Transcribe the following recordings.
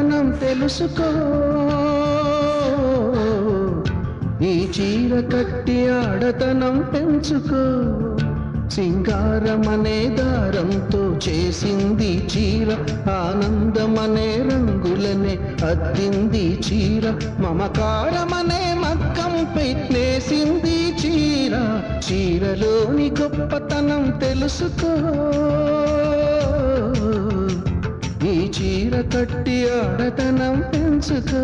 గొప్పతనం తెలుసుకో. ఈ చీర కట్టి ఆడతనం పెంచుకో. సింగారమనే దారంతో చేసింది చీర, ఆనందమనే రంగులనే అద్దింది చీర, మమకారమనే మగ్గంపై నేసింది చీర. చీరలోని గొప్పతనం తెలుసుకో. ఈ చీర కట్టి ఆడతనం పెంచుకో.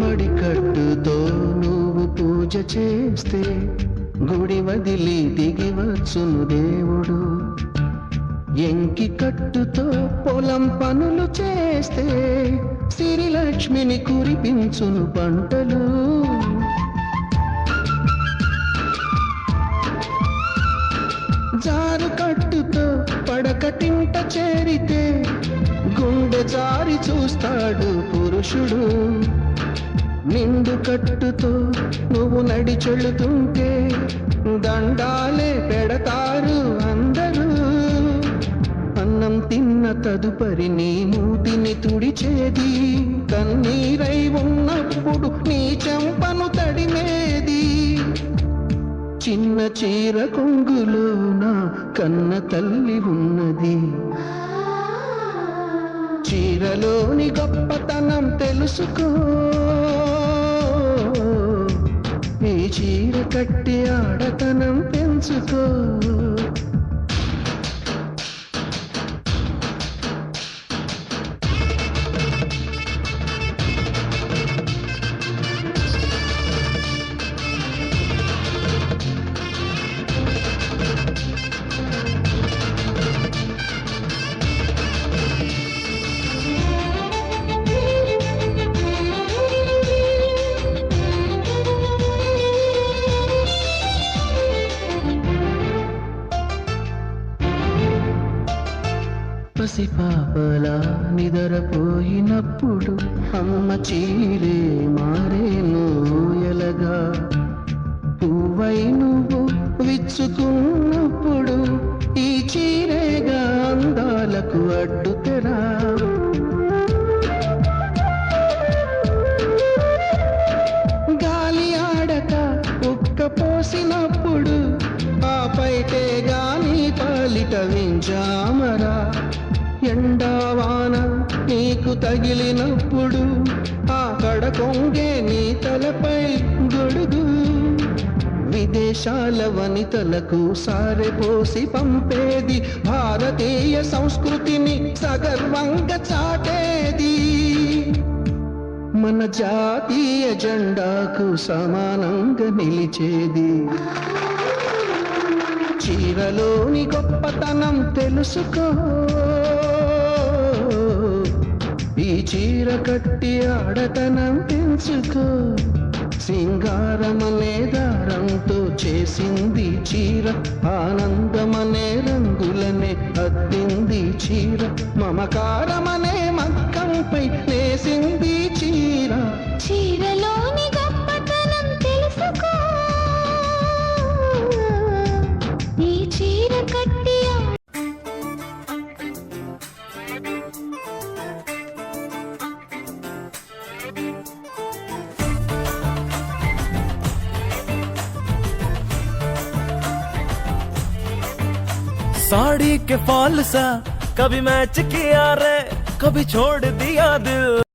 మడికట్టుతో నువ్వు పూజ చేస్తే గుడి వదిలి దిగి వచ్చును దేవుడు. ఎంకి కట్టుతో పొలం పనులు చేస్తే సిరిలక్ష్మిని కురిపించును పంటలు. జారు కట్టుతో పడకటింట చేరితే గుండె జారి చూస్తాడు పురుషుడు. నిండు కట్టుతో నువ్వు నడిచెళుతుంటే దండాలే పెడతారు అందరూ. అన్నం తిన్న తదుపరి నీ మూతిని తుడిచేది, కన్నీరై ఉన్నప్పుడు నీ చెంపను తడిమేది. చిన్న చీర కొంగులో నా కన్న తల్లి ఉన్నది. చీరలోని గొప్పతనం తెలుసుకో. ఈ చీర కట్టి ఆడతనం పెంచుకో. పసిపాపలా నిద్రపోయినప్పుడు అమ్మ చీరే మారేను ఎలగా. పువ్వై నువ్వు విచ్చుకున్నప్పుడు ఈ చీరేగా అందాలకు అడ్డుతెరా. గాలి ఆడక ఉక్క పోసినప్పుడు ఆ పైటే గాని పాలిట వింజామరా. ఎండావాన నీకు తగిలినప్పుడు ఆ కడ కొంగే నీ తలపై గొడుగు. విదేశాల వనితలకు సారెపోసి పంపేది, భారతీయ సంస్కృతిని సగర్వంగా చాటేది. మన జాతీయ జెండాకు సమానంగా నిలిచేది. చీరలోని గొప్పతనం తెలుసుకో. ఈ చీర కట్టి ఆడతనం పెంచుకో. సింగారమనే దారంతో చేసింది చీర, ఆనందమనే రంగులనే అద్దింది చీర, మమకారమనే మగ్గంపై నేసింది చీర. చీరలోని గొప్పతనం తెలుసుకో. ఈ చీర కట్టి साड़ी के फॉल सा कभी मैच किया रे, कभी छोड़ दिया दिल.